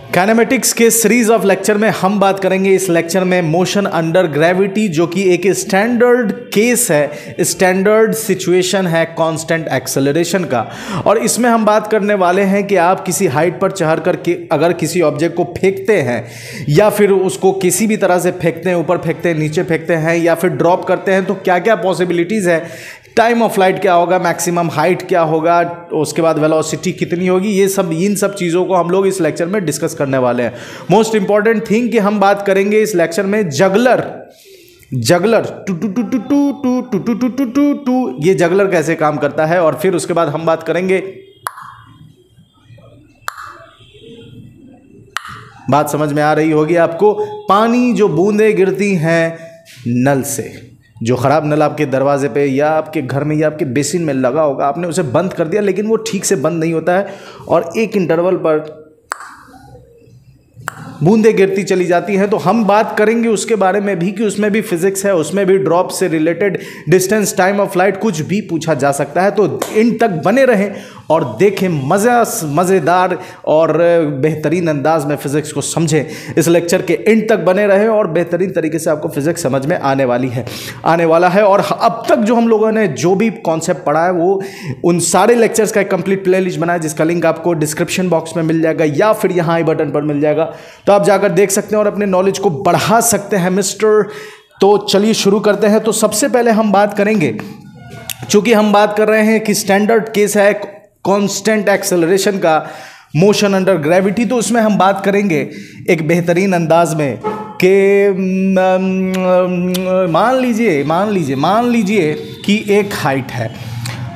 Kinematics के series of lecture में हम बात करेंगे इस लेक्चर में मोशन अंडर ग्रेविटी, जो कि एक स्टैंडर्ड केस है, स्टैंडर्ड सिचुएशन है कांस्टेंट एक्सेलरेशन का। और इसमें हम बात करने वाले हैं कि आप किसी हाइट पर चढ़ कर के अगर किसी ऑब्जेक्ट को फेंकते हैं या फिर उसको किसी भी तरह से फेंकते हैं, ऊपर फेंकते हैं, नीचे फेंकते हैं या फिर ड्रॉप करते हैं, तो क्या क्या पॉसिबिलिटीज़ है, टाइम ऑफ फ्लाइट क्या होगा, मैक्सिमम हाइट क्या होगा, उसके बाद वेलोसिटी कितनी होगी, ये सब इन सब चीज़ों को हम लोग इस लेक्चर में डिस्कस करने वाले हैं। मोस्ट इंपॉर्टेंट थिंग कि हम बात करेंगे इस लेक्चर में जगलर टू टू टू टू टू टू टू टू टू टू टू टू ये जगलर कैसे काम करता है, और फिर उसके बाद हम बात करेंगे, बात समझ में आ रही होगी आपको, पानी जो बूंदें गिरती हैं नल से, जो ख़राब नल आपके दरवाजे पे या आपके घर में या आपके बेसिन में लगा होगा, आपने उसे बंद कर दिया लेकिन वो ठीक से बंद नहीं होता है और एक इंटरवल पर बूंदें गिरती चली जाती हैं। तो हम बात करेंगे उसके बारे में भी कि उसमें भी फिजिक्स है, उसमें भी ड्रॉप से related distance, time of flight कुछ भी पूछा जा सकता है। तो इन तक बने रहें और देखें, मज़ेदार और बेहतरीन अंदाज में फ़िज़िक्स को समझें। इस लेक्चर के एंड तक बने रहें और बेहतरीन तरीके से आपको फ़िज़िक्स समझ में आने वाला है। और अब तक जो हम लोगों ने जो भी कॉन्सेप्ट पढ़ा है वो उन सारे लेक्चर्स का एक कंप्लीट प्लेलिस्ट बना है, जिसका लिंक आपको डिस्क्रिप्शन बॉक्स में मिल जाएगा या फिर यहाँ आई बटन पर मिल जाएगा, तो आप जाकर देख सकते हैं और अपने नॉलेज को बढ़ा सकते हैं मिस्टर। तो चलिए शुरू करते हैं। तो सबसे पहले हम बात करेंगे, चूंकि हम बात कर रहे हैं कि स्टैंडर्ड केस है कांस्टेंट एक्सेलरेशन का, मोशन अंडर ग्रेविटी, तो उसमें हम बात करेंगे एक बेहतरीन अंदाज में कि मान लीजिए कि एक हाइट है,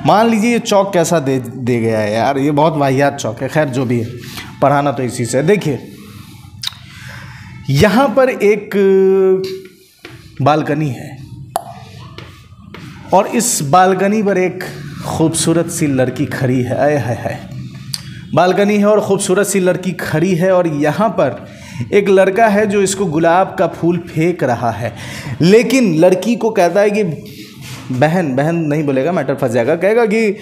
मान लीजिए ये चौक कैसा दे गया है यार, ये बहुत वाहियात चौक है, खैर जो भी है, पढ़ाना तो इसी से। देखिए यहाँ पर एक बालकनी है और इस बालकनी पर एक खूबसूरत सी लड़की खड़ी है। आए हाय हाय, बालकनी है और खूबसूरत सी लड़की खड़ी है और यहाँ पर एक लड़का है जो इसको गुलाब का फूल फेंक रहा है, लेकिन लड़की को कहता है कि बहन नहीं बोलेगा, मैटर फंस जाएगा, कहेगा कि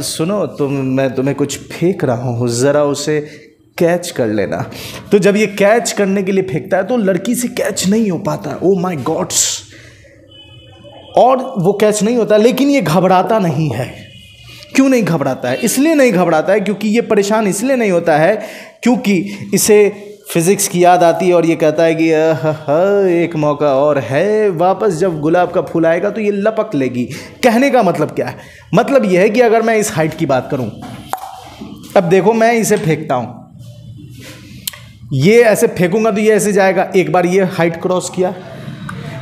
सुनो मैं तुम्हें कुछ फेंक रहा हूँ, ज़रा उसे कैच कर लेना। तो जब ये कैच करने के लिए फेंकता है तो लड़की से कैच नहीं हो पाता, ओ माय गॉड्स, और वो कैच नहीं होता, लेकिन ये घबराता नहीं है। क्यों नहीं घबराता है? इसलिए नहीं घबराता है क्योंकि ये परेशान इसलिए नहीं होता है क्योंकि इसे फिज़िक्स की याद आती है और ये कहता है कि एक मौका और है, वापस जब गुलाब का फूल आएगा तो ये लपक लेगी। कहने का मतलब क्या है? मतलब ये है कि अगर मैं इस हाइट की बात करूं, अब देखो मैं इसे फेंकता हूं, ये ऐसे फेंकूंगा तो ये ऐसे जाएगा, एक बार ये हाइट क्रॉस किया,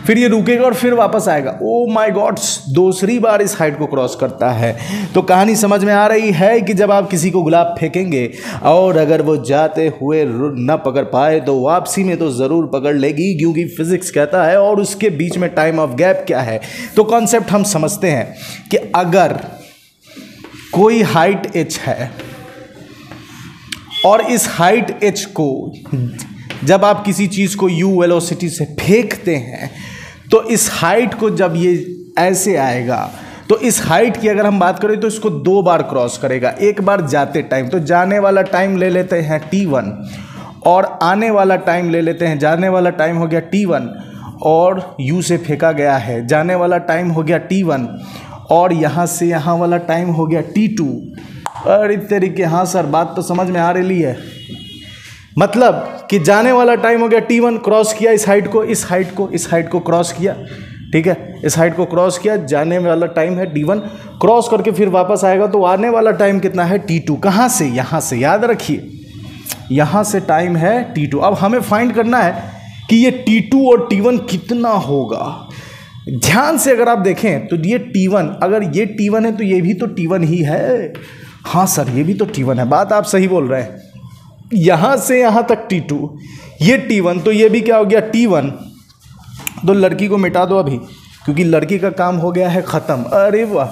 फिर ये रुकेगा और फिर वापस आएगा, ओ माय गॉड्स, दूसरी बार इस हाइट को क्रॉस करता है। तो कहानी समझ में आ रही है कि जब आप किसी को गुलाब फेंकेंगे और अगर वो जाते हुए न पकड़ पाए तो वापसी में तो ज़रूर पकड़ लेगी, क्योंकि फिज़िक्स कहता है, और उसके बीच में टाइम ऑफ गैप क्या है। तो कॉन्सेप्ट हम समझते हैं कि अगर कोई हाइट h है और इस हाइट h को जब आप किसी चीज़ को u वेलोसिटी से फेंकते हैं तो इस हाइट को जब ये ऐसे आएगा तो इस हाइट की अगर हम बात करें तो इसको 2 बार क्रॉस करेगा। एक बार जाते टाइम, तो जाने वाला टाइम ले लेते हैं t1 और आने वाला टाइम ले लेते हैं, जाने वाला टाइम हो गया t1 और u से फेंका गया है, जाने वाला टाइम हो गया t1 और यहाँ से यहाँ वाला टाइम हो गया t2। अरे तरीके, हाँ सर बात तो समझ में आ रही है। मतलब कि जाने वाला टाइम हो गया t1, क्रॉस किया इस हाइट को क्रॉस किया, ठीक है, इस हाइट को क्रॉस किया, जाने वाला टाइम है t1, क्रॉस करके फिर वापस आएगा तो आने वाला टाइम कितना है t2। कहाँ से? यहाँ से, याद रखिए यहाँ से टाइम है t2। अब हमें फाइंड करना है कि ये t2 और t1 कितना होगा। ध्यान से अगर आप देखें तो ये t1, अगर ये t1 है तो ये भी तो t1 ही है। हाँ सर ये भी तो t1 है, बात आप सही बोल रहे हैं। यहाँ से यहाँ तक t2, ये t1, तो ये भी क्या हो गया t1। तो लड़की को मिटा दो अभी, क्योंकि लड़की का काम हो गया है ख़त्म। अरे वाह,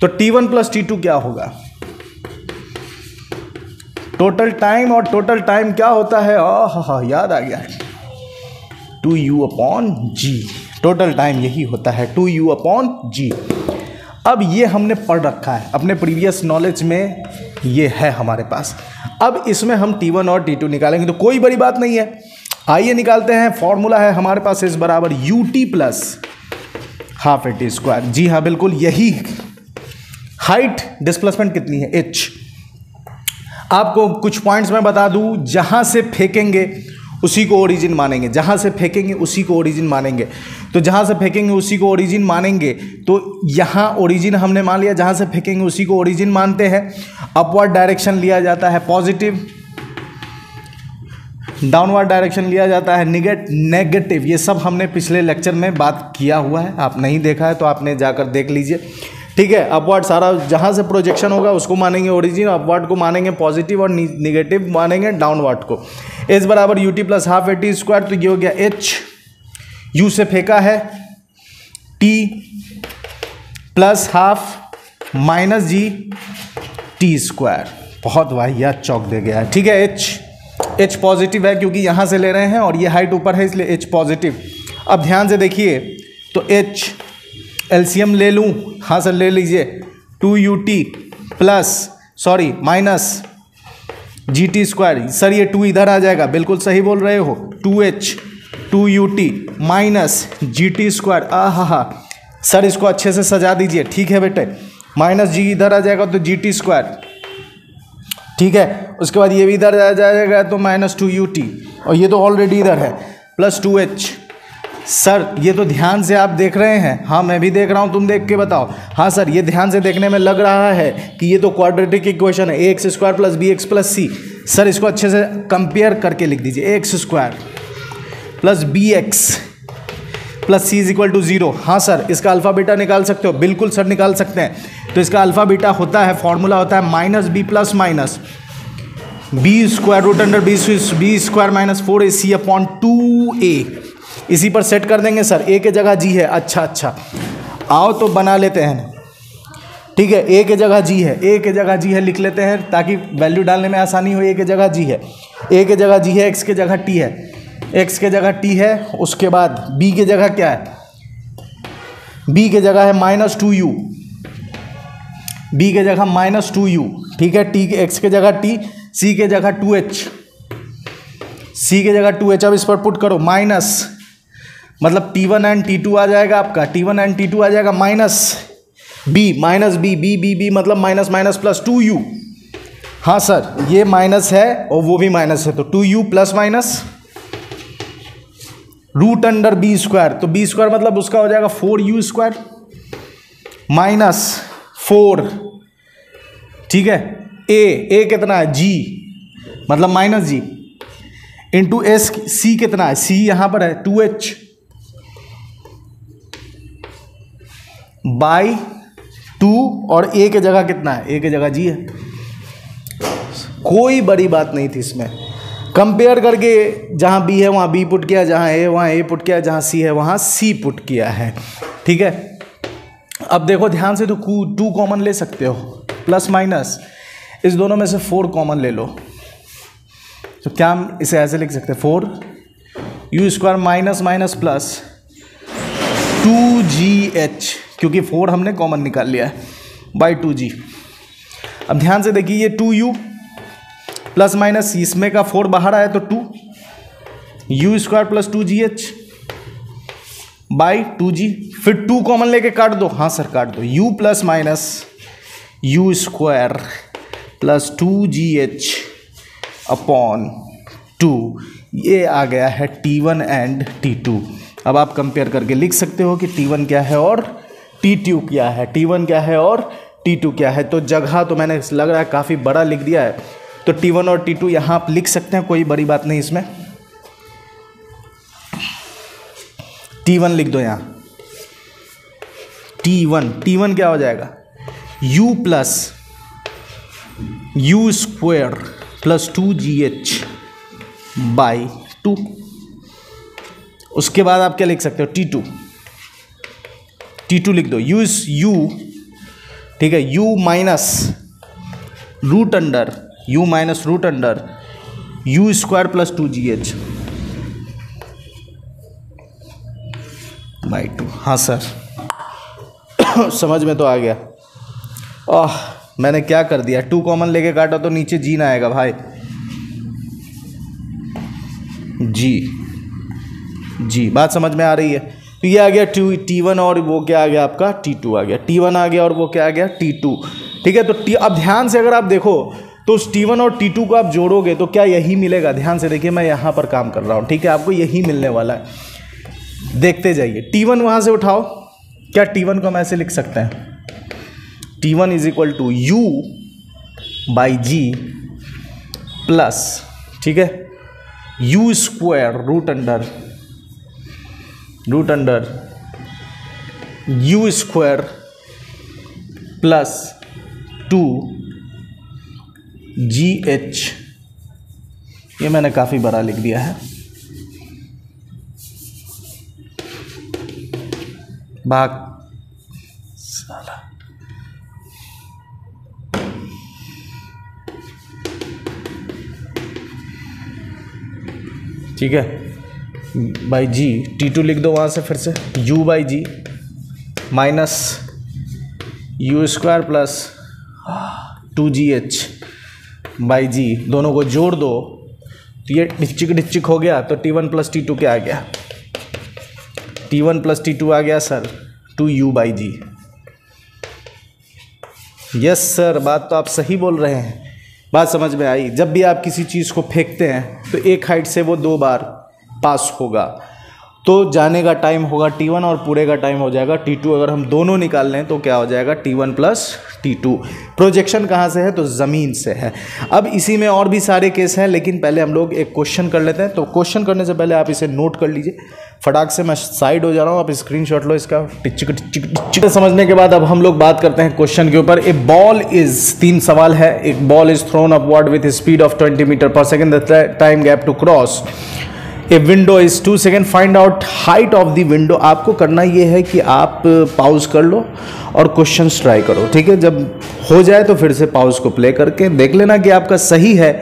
तो t1 प्लस t2 क्या होगा? टोटल टाइम, और टोटल टाइम क्या होता है? हाँ याद आ गया, 2u/g। टोटल टाइम यही होता है, 2u/g। अब ये हमने पढ़ रखा है अपने प्रीवियस नॉलेज में ये है हमारे पास। अब इसमें हम T1 और T2 निकालेंगे, तो कोई बड़ी बात नहीं है। आइए निकालते हैं। फॉर्मूला है हमारे पास S बराबर UT plus half AT square. जी हाँ, बिल्कुल यही। हाइट डिस्प्लेसमेंट कितनी है? H। आपको कुछ पॉइंट्स मैं बता दूं, जहां से फेंकेंगे उसी को ओरिजिन मानेंगे, जहां से फेंकेंगे उसी को ओरिजिन मानेंगे। तो जहां से फेंकेंगे उसी को ओरिजिन मानेंगे, तो यहां ओरिजिन हमने मान लिया, जहां से फेंकेंगे उसी को ओरिजिन मानते हैं। अपवर्ड डायरेक्शन लिया जाता है पॉजिटिव, डाउनवर्ड डायरेक्शन लिया जाता है नेगेटिव। ये सब हमने पिछले लेक्चर में बात किया हुआ है, आप नहीं देखा है तो आपने जाकर देख लीजिए, ठीक है। अपवर्ड सारा जहाँ से प्रोजेक्शन होगा उसको मानेंगे ओरिजिन, अपवर्ड को मानेंगे पॉजिटिव और निगेटिव मानेंगे डाउनवर्ड को। एच बराबर u t plus half AT square, तो ये हो गया एच, यू से फेंका है T plus half minus g t square. बहुत वाहियात चौक दे गया है, ठीक है। एच पॉजिटिव है क्योंकि यहाँ से ले रहे हैं और ये हाइट ऊपर है इसलिए एच पॉजिटिव। अब ध्यान से देखिए, तो एच एलसीएम ले लूँ, हाँ सर ले लीजिए, 2UT plus sorry minus GT square. Sir ये 2 इधर आ जाएगा, बिल्कुल सही बोल रहे हो। 2H 2UT minus GT square. हा सर इसको अच्छे से सजा दीजिए, ठीक है बेटे। माइनस जी इधर आ जाएगा तो GT स्क्वायर, ठीक है। उसके बाद ये भी इधर आ जाएगा तो माइनस 2UT, और ये तो ऑलरेडी इधर है, प्लस 2H। सर ये तो ध्यान से आप देख रहे हैं, हाँ मैं भी देख रहा हूँ, तुम देख के बताओ। हाँ सर ये ध्यान से देखने में लग रहा है कि ये तो क्वाड्रेटिक इक्वेशन है, AX square plus BX plus C। Sir इसको अच्छे से कंपेयर करके लिख दीजिए, AX square plus BX plus C is equal to 0। हाँ सर इसका अल्फा बीटा निकाल सकते हो, बिल्कुल सर निकाल सकते हैं। तो इसका अल्फा बीटा होता है, फॉर्मूला होता है minus B plus minus B square root under B square minus 4AC upon 2A। इसी पर सेट कर देंगे सर। A के जगह G है, अच्छा आओ तो बना लेते हैं, ठीक है। A के जगह G है, A के जगह G है लिख लेते हैं ताकि वैल्यू डालने में आसानी हो। A के जगह G है, A के जगह G है, X के जगह T है, X के जगह T है। उसके बाद B के जगह क्या है? B के जगह है माइनस 2U, B के जगह माइनस 2U, ठीक है। T X के जगह T, C के जगह 2H, C के जगह 2H। अब इस पर पुट करो माइनस, मतलब T1 एंड T2 आ जाएगा आपका, T1 एंड T2 आ जाएगा माइनस माइनस B मतलब माइनस माइनस प्लस 2U। हाँ सर ये माइनस है और वो भी माइनस है, तो 2U plus minus root under B square, तो B स्क्वायर मतलब उसका हो जाएगा 4U स्क्वायर माइनस 4, ठीक है। A कितना है? G मतलब minus G into S, C कितना है? C यहाँ पर है 2H बाई 2, और A के जगह कितना है? A के जगह G है। कोई बड़ी बात नहीं थी इसमें, कंपेयर करके जहाँ B है वहाँ B पुट किया, जहाँ A वहाँ A पुट किया, जहाँ C है वहाँ C पुट किया है, ठीक है। अब देखो ध्यान से, तो 2 कॉमन ले सकते हो, प्लस माइनस इस दोनों में से 4 कॉमन ले लो, तो क्या हम इसे ऐसे लिख सकते हैं 4U square minus minus plus 2GH, क्योंकि 4 हमने कॉमन निकाल लिया है, बाई 2G। अब ध्यान से देखिए, ये 2U प्लस माइनस इसमें का 4 बाहर आया तो 2U square plus 2GH by 2G। फिर 2 कॉमन लेके काट दो, हाँ सर काट दो, U plus minus U square plus 2GH upon 2। ये आ गया है T1 एंड T2। अब आप कंपेयर करके लिख सकते हो कि T1 क्या है और T2 क्या है, T1 क्या है और T2 क्या है। तो जगह तो मैंने लग रहा है काफ़ी बड़ा लिख दिया है, तो T1 और T2 यहाँ आप लिख सकते हैं, कोई बड़ी बात नहीं इसमें। T1 लिख दो यहाँ, T1 क्या हो जाएगा? U plus U square plus 2GH by 2। उसके बाद आप क्या लिख सकते हो? T2 लिख दो, U ठीक है, U minus root under U square plus 2GH by 2। हाँ सर समझ में तो आ गया। मैंने क्या कर दिया, 2 कॉमन लेके काटा तो नीचे जी ना आएगा भाई, जी बात समझ में आ रही है। तो ये आ गया T1 और वो क्या आ गया आपका T2 आ गया, T1 आ गया और वो क्या आ गया T2। ठीक है, तो अब ध्यान से अगर आप देखो तो उस T1 और T2 को आप जोड़ोगे तो क्या यही मिलेगा। ध्यान से देखिए, मैं यहाँ पर काम कर रहा हूँ, ठीक है, आपको यही मिलने वाला है, देखते जाइए। T1 वहाँ से उठाओ, क्या T1 को हम ऐसे लिख सकते हैं, T1 is equal to U by g plus, ठीक है, U square root under U square plus 2GH। ये मैंने काफ़ी बड़ा लिख दिया है, भाग साला। ठीक है, बाई जी, T2 लिख दो वहाँ से फिर से, U by G minus U square plus 2GH by G, दोनों को जोड़ दो तो ये डिच्चिक हो गया। तो T1 प्लस T2 क्या आ गया, T1 प्लस T2 आ गया sir 2U by g. Yes sir, बात तो आप सही बोल रहे हैं, बात समझ में आई। जब भी आप किसी चीज़ को फेंकते हैं तो एक हाइट से वो 2 बार पास होगा, तो जाने का टाइम होगा T1 और पूरे का टाइम हो जाएगा T2। अगर हम दोनों निकाल लें तो क्या हो जाएगा, T1 प्लस T2। प्रोजेक्शन कहाँ से है, तो ज़मीन से है। अब इसी में और भी सारे केस हैं, लेकिन पहले हम लोग एक क्वेश्चन कर लेते हैं। तो क्वेश्चन करने से पहले आप इसे नोट कर लीजिए फटाक से, मैं साइड हो जा रहा हूँ, आप स्क्रीनशॉट लो इसका। टिचिक समझने के बाद अब हम लोग बात करते हैं क्वेश्चन के ऊपर। ए बॉल इज, 3 सवाल है। एक ball is thrown upward with speed of 20 metre per second, the time gap to cross a window is 2 second, find out height of the window. आपको करना ये है कि आप पॉज कर लो और क्वेश्चंस ट्राई करो, ठीक है। जब हो जाए तो फिर से पॉज को प्ले करके देख लेना कि आपका सही है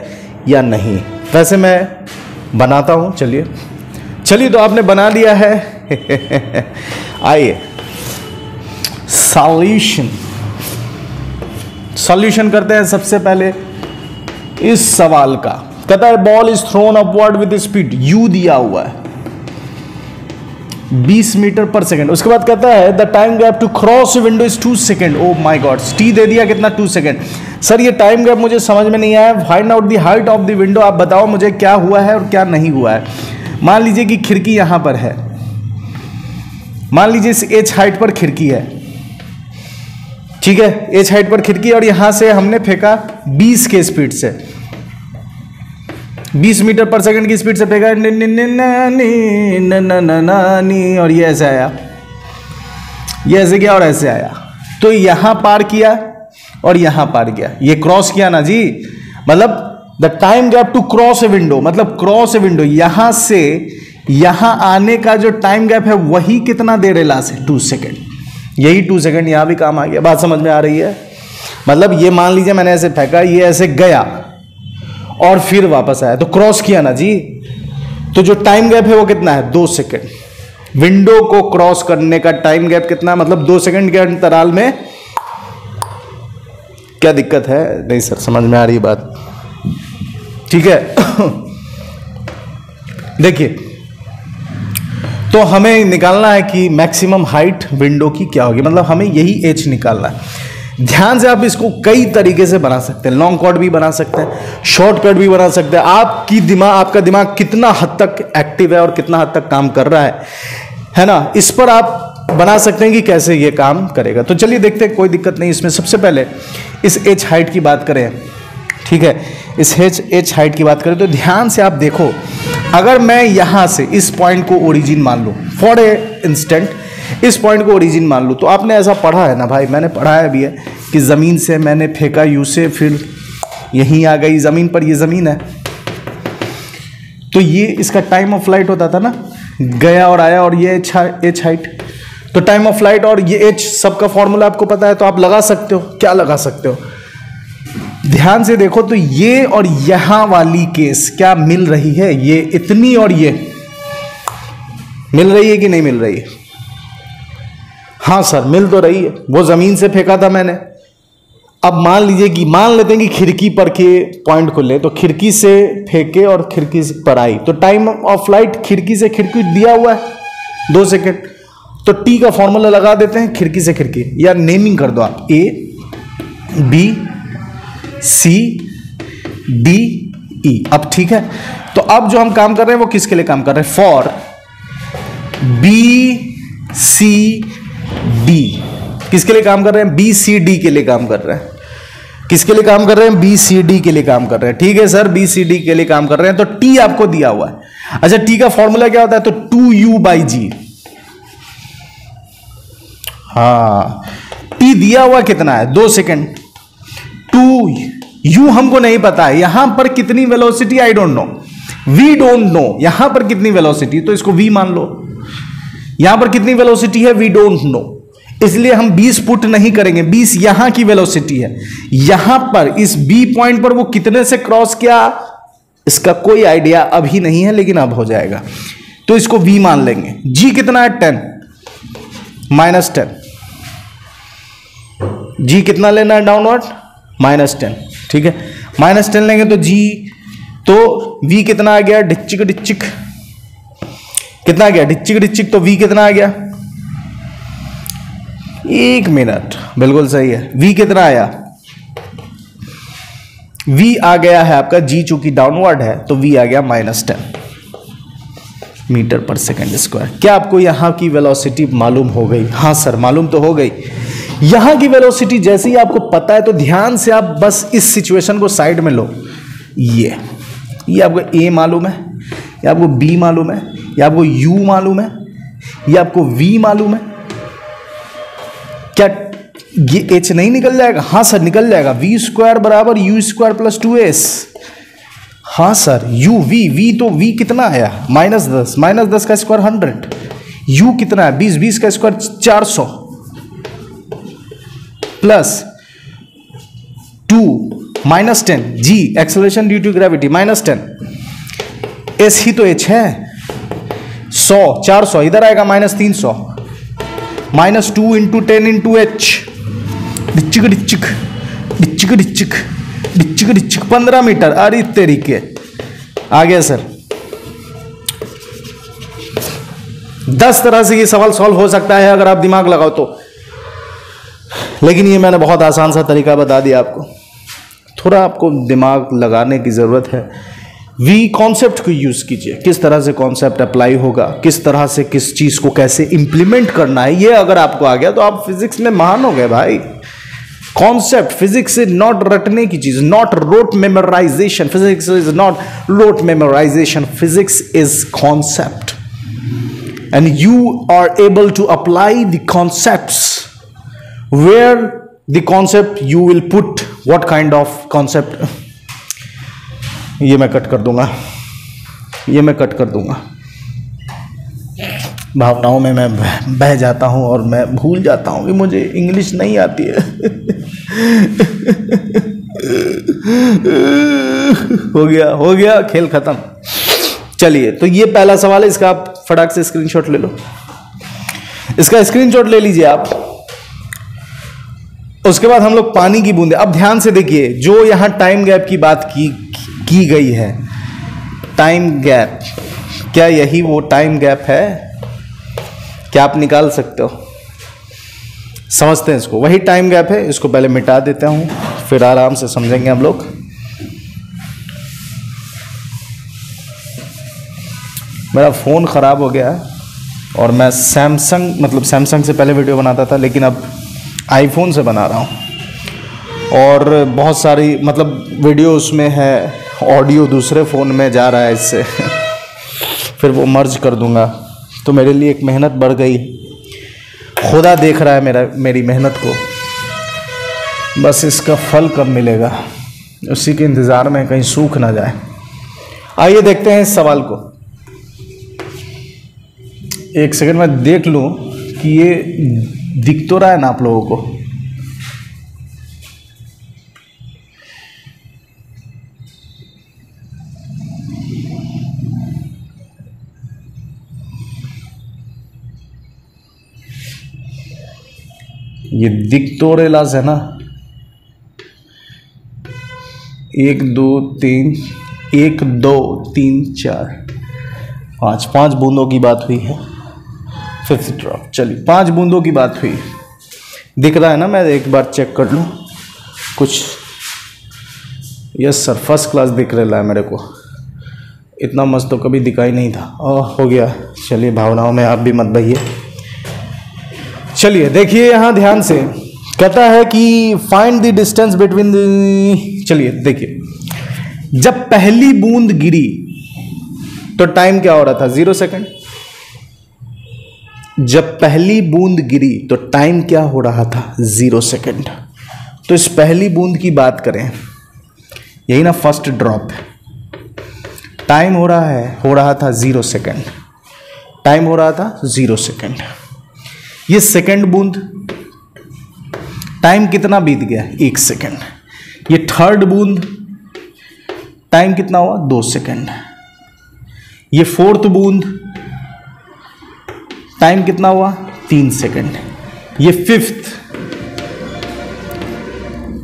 या नहीं। वैसे मैं बनाता हूँ, चलिए तो आपने बना लिया है। आइए सॉल्यूशन करते हैं। सबसे पहले इस सवाल का कहता है ball is thrown upward with speed, U दिया हुआ है 20 मीटर पर सेकेंड। उसके बाद कहता है the time gap to cross window is 2 second. Oh my god, T दे दिया कितना, 2 सेकेंड। सर ये टाइम गैप मुझे समझ में नहीं आया। Find out the height of the window, आप बताओ मुझे क्या हुआ है और क्या नहीं हुआ है। मान लीजिए कि खिड़की यहां पर है, मान लीजिए इस H हाइट पर खिड़की है, ठीक है, H हाइट पर खिड़की, और यहां से हमने फेंका 20 के स्पीड से, 20 मीटर पर सेकंड की स्पीड से फेंका, और ये ऐसे आया, ये ऐसे गया और ऐसे आया। तो यहां पार किया और यहां पार किया, ये क्रॉस किया ना जी। मतलब the time gap to cross a window, मतलब क्रॉस ए विंडो, यहां से यहां आने का जो टाइम गैप है वही कितना देर है, लास्ट 2 सेकेंड। यही 2 सेकेंड यहां भी काम आ गया। बात समझ में आ रही है। मतलब ये मान लीजिए मैंने ऐसे फेंका, ये ऐसे गया और फिर वापस आया, तो क्रॉस किया ना जी। तो जो टाइम गैप है वो कितना है, 2 सेकेंड। विंडो को क्रॉस करने का टाइम गैप कितना, मतलब 2 सेकेंड के अंतराल में। क्या दिक्कत है? नहीं सर, समझ में आ रही बात, ठीक है। देखिए, तो हमें निकालना है कि मैक्सिमम हाइट विंडो की क्या होगी, मतलब हमें यही H निकालना है। ध्यान से आप इसको कई तरीके से बना सकते हैं, लॉन्ग कट भी बना सकते हैं, शॉर्टकट भी बना सकते हैं। आपका दिमाग कितना हद तक एक्टिव है और कितना हद तक काम कर रहा है ना, इस पर आप बना सकते हैं कि कैसे ये काम करेगा। तो चलिए देखते हैं, कोई दिक्कत नहीं इसमें। सबसे पहले इस H हाइट की बात करें, ठीक है, इस H हाइट की बात करें तो ध्यान से आप देखो, अगर मैं यहां से इस पॉइंट को ओरिजिन मान लूं, फॉर ए इंस्टेंट इस पॉइंट को ओरिजिन मान लूं, तो आपने ऐसा पढ़ा है ना भाई, मैंने पढ़ाया भी है कि ज़मीन से मैंने फेंका U से, फिर यहीं आ गई ज़मीन पर, ये ज़मीन है, तो ये इसका टाइम ऑफ फ्लाइट होता था ना, गया और आया, और ये H हाइट, तो टाइम ऑफ फ्लाइट और ये H सबका फॉर्मूला आपको पता है, तो आप लगा सकते हो। क्या लगा सकते हो? ध्यान से देखो, तो ये और यहां वाली केस क्या मिल रही है, ये इतनी और ये मिल रही है कि नहीं मिल रही है? हाँ सर, मिल तो रही है। वो जमीन से फेंका था मैंने, अब मान लेते हैं कि खिड़की पर के पॉइंट को ले, तो खिड़की से फेंके और खिड़की पर आई, तो टाइम ऑफ फ्लाइट खिड़की से खिड़की दिया हुआ है 2 सेकेंड, तो टी का फॉर्मूला लगा देते हैं खिड़की से खिड़की, या नेमिंग कर दो आप, A B C D E. अब ठीक है, तो अब जो हम काम कर रहे हैं वो किसके लिए काम कर रहे हैं? For B C D. किसके लिए काम कर रहे हैं? बी सी डी के लिए काम कर रहे हैं। किसके लिए काम कर रहे हैं? बी सी डी के लिए काम कर रहे हैं। ठीक है सर, बी सी डी के लिए काम कर रहे हैं, तो टी आपको दिया हुआ है। अच्छा, टी का फॉर्मूला क्या होता है? तो 2u/g। हाँ, टी दिया हुआ कितना है? 2 सेकेंड। 2u हमको नहीं पता है, यहां पर कितनी velocity I don't know, we don't know यहां पर कितनी वेलोसिटी, तो इसको v मान लो। यहां पर कितनी वेलोसिटी है? वी डोंट नो, इसलिए हम 20 पुट नहीं करेंगे। 20 यहां की वेलोसिटी है, यहां पर इस बी पॉइंट पर वो कितने से क्रॉस किया इसका कोई आइडिया अभी नहीं है, लेकिन अब हो जाएगा, तो इसको v मान लेंगे। g कितना है? 10 -10। g कितना लेना है डाउनवर्ड? -10। ठीक है, -10 लेंगे तो g, तो v कितना आ गया? डिच्चिक डिच्चिक कितना आ गया? डिच्चिक डिच्चिक, तो v कितना आ गया? 1 मिनट, बिल्कुल सही है। v कितना आया? v आ गया है आपका, g चूंकि डाउनवर्ड है तो v आ गया -10 मीटर पर सेकेंड स्क्वायर। क्या आपको यहां की वेलोसिटी मालूम हो गई? हाँ सर, मालूम तो हो गई। यहां की वेलोसिटी जैसे ही आपको पता है, तो ध्यान से आप बस इस सिचुएशन को साइड में लो। ये आपको a मालूम है, ये आपको b मालूम है, ये आपको u मालूम है, ये आपको v मालूम है। क्या ये h नहीं निकल जाएगा? हाँ सर, निकल जाएगा। v² बराबर u² + 2s। हाँ सर, v तो v कितना आया? -10, -10 का स्क्वायर 100, u कितना है? 20 का square 400 plus 2 -10 g acceleration due to gravity -10, s ही तो h है। 100 400 इधर आएगा -300, -2 × 10 × h, डिच्चिक डिच्चिक डिच्चिक डिच्चिक डिच्चिक डिच्चिक 15 मीटर। अरे तरीके आ गया सर। 10 तरह से ये सवाल सॉल्व हो सकता है अगर आप दिमाग लगाओ तो, लेकिन ये मैंने बहुत आसान सा तरीका बता दिया आपको। थोड़ा आपको दिमाग लगाने की जरूरत है। वी कॉन्सेप्ट को यूज कीजिए, किस तरह से कॉन्सेप्ट अप्लाई होगा, किस तरह से किस चीज को कैसे इंप्लीमेंट करना है, ये अगर आपको आ गया तो आप फिजिक्स में महान हो गए भाई। कॉन्सेप्ट, फिजिक्स इज नॉट रटने की चीज, not rote memorization. Physics is not rote memorization, physics is concept, and you are able to apply the concepts where the concept you will put what kind of concept। ये मैं cut कर दूंगा, ये मैं cut कर दूंगा। भावनाओं में मैं बह जाता हूं और मैं भूल जाता हूं कि मुझे इंग्लिश नहीं आती है। हो गया खेल खत्म। चलिए, तो ये पहला सवाल है, इसका आप फटाक से स्क्रीनशॉट ले लो। इसका स्क्रीनशॉट ले लीजिए आप। उसके बाद हम लोग पानी की बूंदे। अब ध्यान से देखिए, जो यहां टाइम गैप की बात की गई है, टाइम गैप, क्या यही वो टाइम गैप है? क्या आप निकाल सकते हो? समझते हैं इसको, वही टाइम गैप है। इसको पहले मिटा देता हूं, फिर आराम से समझेंगे हम लोग। मेरा फोन खराब हो गया और मैं सैमसंग से पहले वीडियो बनाता था, लेकिन अब आईफोन से बना रहा हूँ, और बहुत सारी वीडियो उसमें है, ऑडियो दूसरे फ़ोन में जा रहा है इससे। फिर वो मर्ज कर दूंगा, तो मेरे लिए एक मेहनत बढ़ गई। खुदा देख रहा है मेरी मेहनत को, बस इसका फल कब मिलेगा उसी के इंतज़ार में, कहीं सूख ना जाए। आइए देखते हैं इस सवाल को। एक सेकंड में देख लूँ कि ये दिख तो रहा है ना आप लोगों को। ये दिख तो रेलास है ना? 1 2 3 1 2 3 4 5 बूंदों की बात हुई है। 5th ड्रॉप, चलिए 5 बूंदों की बात हुई। दिख रहा है ना, मैं एक बार चेक कर लूँ कुछ। यस सर, फर्स्ट क्लास दिख रहा है मेरे को, इतना मस्त तो कभी दिखाई नहीं था। हो गया, चलिए भावनाओं में आप भी मत बहिए। चलिए देखिए यहाँ ध्यान से, कहता है कि find the distance between the, चलिए देखिए, जब पहली बूंद गिरी तो टाइम क्या हो रहा था? 0 सेकंड। जब पहली बूंद गिरी तो टाइम क्या हो रहा था? 0 सेकंड। तो इस पहली बूंद की बात करें, यही ना फर्स्ट ड्रॉप, टाइम हो रहा था 0 सेकंड। टाइम हो रहा था 0 सेकंड। ये सेकंड बूंद, टाइम कितना बीत गया? 1 सेकंड। ये थर्ड बूंद, टाइम कितना हुआ? 2 सेकंड। ये फोर्थ बूंद, टाइम कितना हुआ? 3 सेकंड। ये फिफ्थ,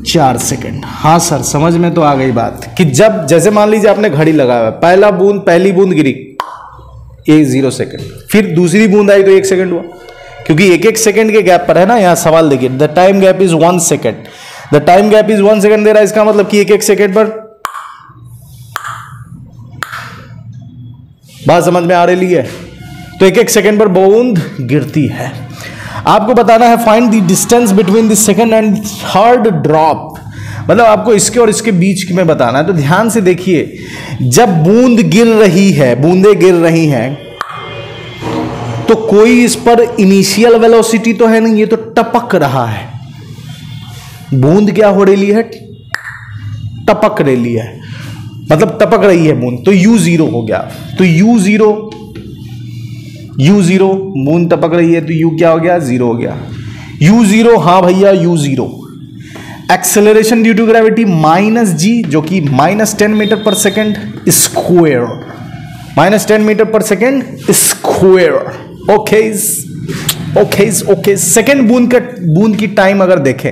4 सेकंड। हाँ सर, समझ में तो आ गई बात कि जब, जैसे मान लीजिए आपने घड़ी लगाया हुआ, पहली बूंद गिरी 0 सेकंड, फिर दूसरी बूंद आई तो 1 सेकंड हुआ, क्योंकि 1 सेकंड के गैप पर है ना। यहां सवाल देखिए, the time gap is 1 second, the time gap is 1 second दे रहा है, इसका मतलब कि 1 सेकंड पर, बात समझ में आ रही है? तो 1 सेकंड पर बूंद गिरती है। आपको बताना है find the distance between the second and third drop, मतलब आपको इसके और इसके बीच में बताना है। तो ध्यान से देखिए, जब बूंद गिर रही है, बूंदें गिर रही हैं, तो कोई इस पर इनिशियल वेलोसिटी तो है नहीं, ये तो टपक रहा है। बूंद क्या हो रही है? टपक रही है, मतलब टपक रही है बूंद, तो u0 हो गया। तो u0 बूंद टपक रही है, तो u क्या हो गया? 0 हो गया। u0, हाँ भैया u0। Acceleration due to gravity -g, जो कि -10 metre per second square, -10 metre per second square. Okay. Second बूंद की टाइम अगर देखें,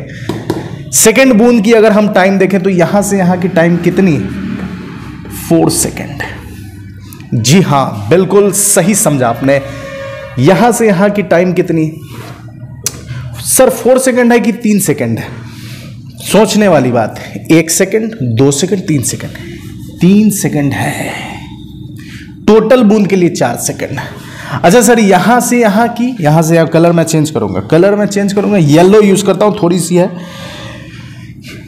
सेकेंड बूंद की अगर हम टाइम देखें, तो यहां से यहां की टाइम कितनी? 4 सेकेंड। जी हाँ, बिल्कुल सही समझा आपने। यहां से यहां की टाइम कितनी? सर 4 सेकेंड है कि 3 सेकेंड है? सोचने वाली बात है। 1 सेकेंड, 2 सेकेंड, 3 सेकेंड। 3 सेकेंड है। टोटल बूंद के लिए 4 सेकेंड। अच्छा सर, यहां से यहां कलर मैं चेंज करूंगा, येलो यूज करता हूं, थोड़ी सी है।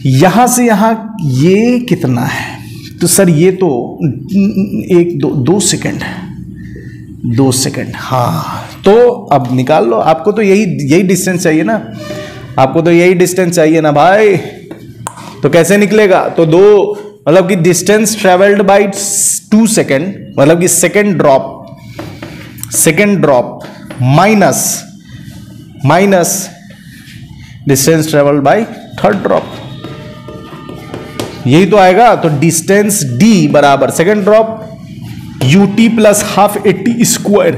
यहां से यहां ये कितना है? तो सर ये तो 2 सेकेंड है। 2 सेकेंड, हाँ। तो अब निकाल लो, आपको तो यही डिस्टेंस चाहिए ना, आपको तो यही डिस्टेंस चाहिए ना भाई। तो कैसे निकलेगा? तो 2, मतलब कि डिस्टेंस ट्रेवल्ड बाय 2 सेकेंड, मतलब कि second drop minus distance travelled by third drop, यही तो आएगा। तो डिस्टेंस d बराबर second drop ut plus half 80 square.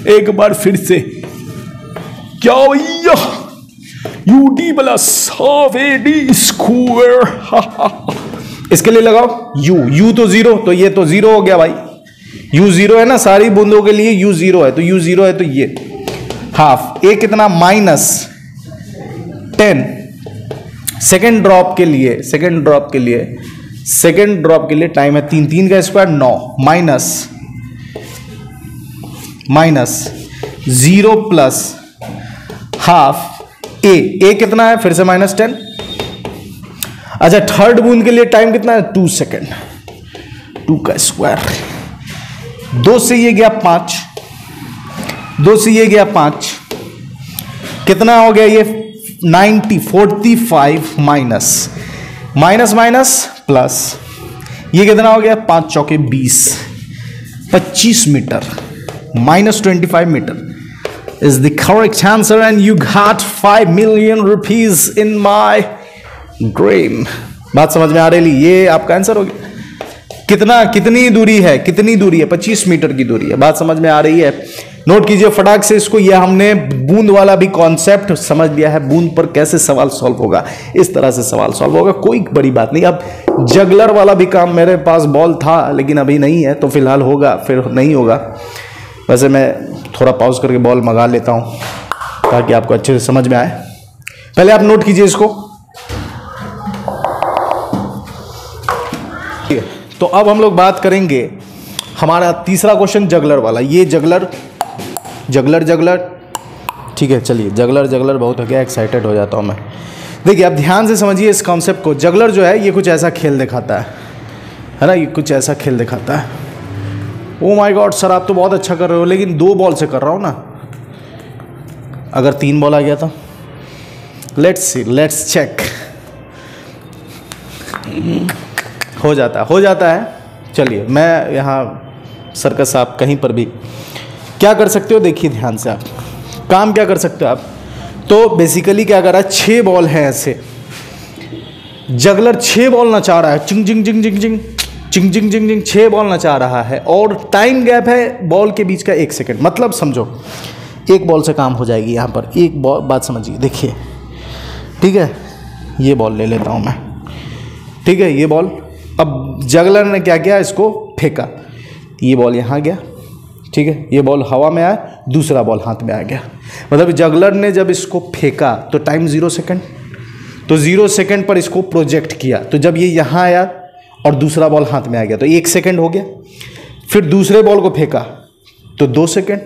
एक बार फिर से, क्या भैया? ut plus half 80 square. इसके लिए लगाओ u तो 0, तो ये तो 0 हो गया भाई। u 0 है ना, सारी बूंदों के लिए u 0 है, तो u 0 है, तो ये हाफ, एक कितना? -10। सेकेंड ड्रॉप के लिए टाइम है 3 का स्क्वायर 9, माइनस 0 प्लस हाफ ए कितना है? फिर से -10। अच्छा, थर्ड बूंद के लिए टाइम कितना है? 2 सेकेंड। 2 का स्क्वायर, 2 से ये गया 5, 2 से ये गया 5, कितना हो गया ये? 90, 45 माइनस प्लस, ये कितना हो गया? 5 चौके 20, 25 metre, -25 metre is the correct answer and you got 5 million rupees in my dream। बात समझ में आ रही? ये आपका आंसर हो गया। कितनी दूरी है? 25 मीटर की दूरी है। बात समझ में आ रही है? नोट कीजिए फटाक से इसको। ये हमने बूंद वाला भी कॉन्सेप्ट समझ लिया है, बूंद पर कैसे सवाल सॉल्व होगा, इस तरह से सवाल सॉल्व होगा, कोई बड़ी बात नहीं। अब जगलर वाला भी काम, मेरे पास बॉल था लेकिन अभी नहीं है, तो फिलहाल होगा फिर नहीं होगा। वैसे मैं थोड़ा पॉज करके बॉल मंगा लेता हूँ ताकि आपको अच्छे से समझ में आए। पहले आप नोट कीजिए इसको, ठीक है। तो अब हम लोग बात करेंगे हमारा तीसरा क्वेश्चन जगलर वाला। ये जगलर जगलर जगलर, ठीक है, चलिए जगलर जगलर बहुत हो गया, एक्साइटेड हो जाता हूँ मैं। देखिए आप ध्यान से समझिए इस कॉन्सेप्ट को। जगलर जो है ये कुछ ऐसा खेल दिखाता है ना, ये कुछ ऐसा खेल दिखाता है। ओ माय गॉड सर, आप तो बहुत अच्छा कर रहे हो, लेकिन 2 बॉल से कर रहा हूँ ना, अगर 3 बॉल आ गया था। Let's see, let's check. हो जाता है। चलिए मैं यहाँ सर्कस, आप कहीं पर भी क्या कर सकते हो, देखिए ध्यान से। आप काम क्या कर सकते हो आप, तो बेसिकली क्या कर रहा है, 6 बॉल है ऐसे, जगलर 6 बॉल नचा रहा है, चिंग चिंग चिंग चिंग चिंग चिंग चिंग चिंग चिंग, 6 बॉल नचा रहा है, और टाइम गैप है बॉल के बीच का 1 सेकेंड। मतलब समझो 1 बॉल से काम हो जाएगी यहाँ पर। एक बॉल, बात समझिए, देखिए, ठीक है, ये बॉल ले लेता हूँ मैं, ठीक है, ये बॉल। अब जगलर ने क्या किया, इसको फेंका, ये बॉल यहाँ गया, ठीक है, ये बॉल हवा में आया, दूसरा बॉल हाथ में आ गया। मतलब जगलर ने जब इसको फेंका तो टाइम 0 सेकेंड, तो 0 सेकेंड पर इसको प्रोजेक्ट किया, तो जब ये यहाँ आया और दूसरा बॉल हाथ में आ गया तो 1 सेकेंड हो गया। फिर दूसरे बॉल को फेंका तो 2 सेकेंड,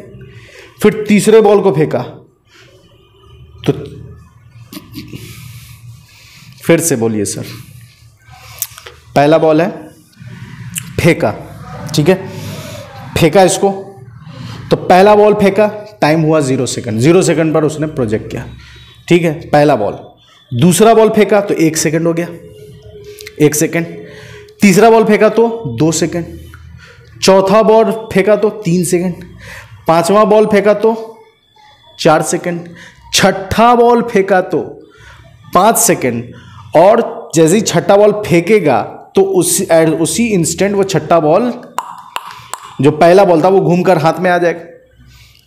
फिर तीसरे बॉल को फेंका तो, फिर से बोलिए सर, पहला बॉल है, फेंका, ठीक है, फेंका इसको, तो पहला बॉल फेंका, टाइम हुआ 0 सेकंड, 0 सेकंड पर उसने प्रोजेक्ट किया, ठीक है, पहला बॉल। दूसरा बॉल फेंका तो 1 सेकंड हो गया, 1 सेकंड। तीसरा बॉल फेंका तो 2 सेकंड, चौथा बॉल फेंका तो 3 सेकंड, पांचवा बॉल फेंका तो 4 सेकंड, छठा बॉल फेंका तो 5 सेकंड, और जैसे ही छठा बॉल फेंकेगा तो उसी इंस्टेंट वो छठा बॉल, जो पहला बॉल था, वो घूमकर हाथ में आ जाएगा।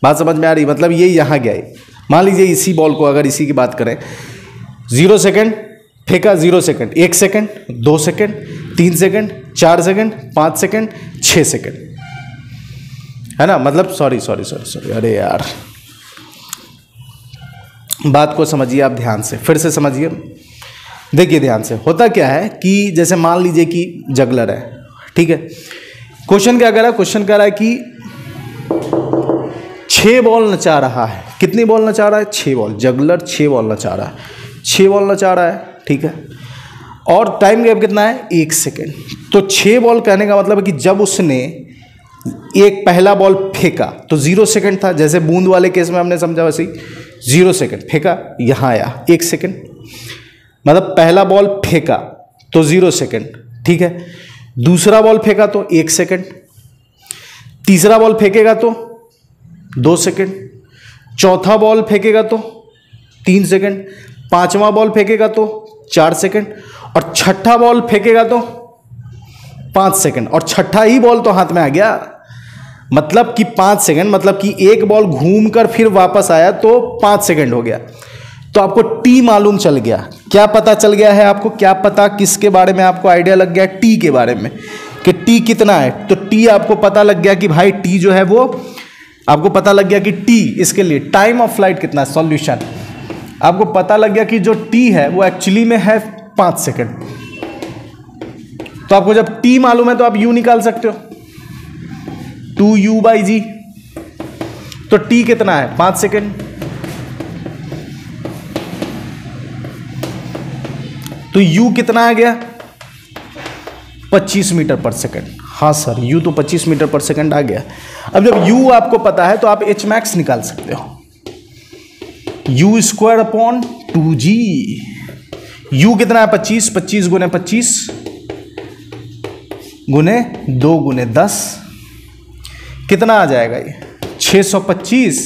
बात समझ में आ रही? मतलब ये यहाँ गया है। मान लीजिए इसी बॉल को, अगर इसी की बात करें, 0 सेकंड फेंका, 0 second, 1 second, 2 second, 3 second, 4 second, 5 second, 6 second, है ना। मतलब सॉरी, अरे यार, बात को समझिए आप ध्यान से, फिर से समझिए, देखिए ध्यान से। होता क्या है कि जैसे मान लीजिए कि जगलर है, ठीक है, क्वेश्चन क्या कर रहा है, क्वेश्चन कह रहा है कि 6 बॉल नचा रहा है। कितनी बॉल नचा रहा है? 6 बॉल। जगलर 6 बॉल नचा रहा है, 6 बॉल नचा रहा है, ठीक है, और टाइम गैप कितना है? 1 सेकेंड। तो 6 बॉल कहने का मतलब है कि जब उसने एक पहला बॉल फेंका तो 0 सेकेंड था, जैसे बूंद वाले केस में हमने समझा वैसे ही 0 सेकेंड फेंका, यहाँ आया 1 सेकेंड, मतलब पहला बॉल फेंका तो 0 सेकेंड, ठीक है, दूसरा बॉल फेंका तो 1 सेकेंड, तीसरा बॉल फेंकेगा तो 2 सेकेंड, चौथा बॉल फेंकेगा तो 3 सेकेंड, पांचवा बॉल फेंकेगा तो 4 सेकेंड, और छठा बॉल फेंकेगा तो 5 सेकेंड, और छठा ही बॉल तो हाथ में आ गया। मतलब कि 5 सेकेंड, मतलब कि एक बॉल घूमकर फिर वापस आया तो 5 सेकेंड हो गया। तो आपको टी मालूम चल गया। क्या पता चल गया है आपको? क्या पता किसके बारे में आपको आइडिया लग गया? टी के बारे में, कि टी कितना है। तो टी आपको पता लग गया कि भाई टी जो है वो आपको पता लग गया कि टी, इसके लिए टाइम ऑफ फ्लाइट कितना है, सॉल्यूशन आपको पता लग गया कि जो टी है वो एक्चुअली में है 5 सेकेंड। तो आपको जब टी मालूम है तो आप यू निकाल सकते हो, 2u/g। तो टी कितना है? 5 सेकेंड। तो u कितना आ गया? 25 मीटर पर सेकेंड। हाँ सर, u तो 25 मीटर पर सेकेंड आ गया। अब जब u आपको पता है तो आप h मैक्स निकाल सकते हो, u²/2g। u कितना है? 25, 25 गुने 25 गुने 2 गुने 10, कितना आ जाएगा ये? 625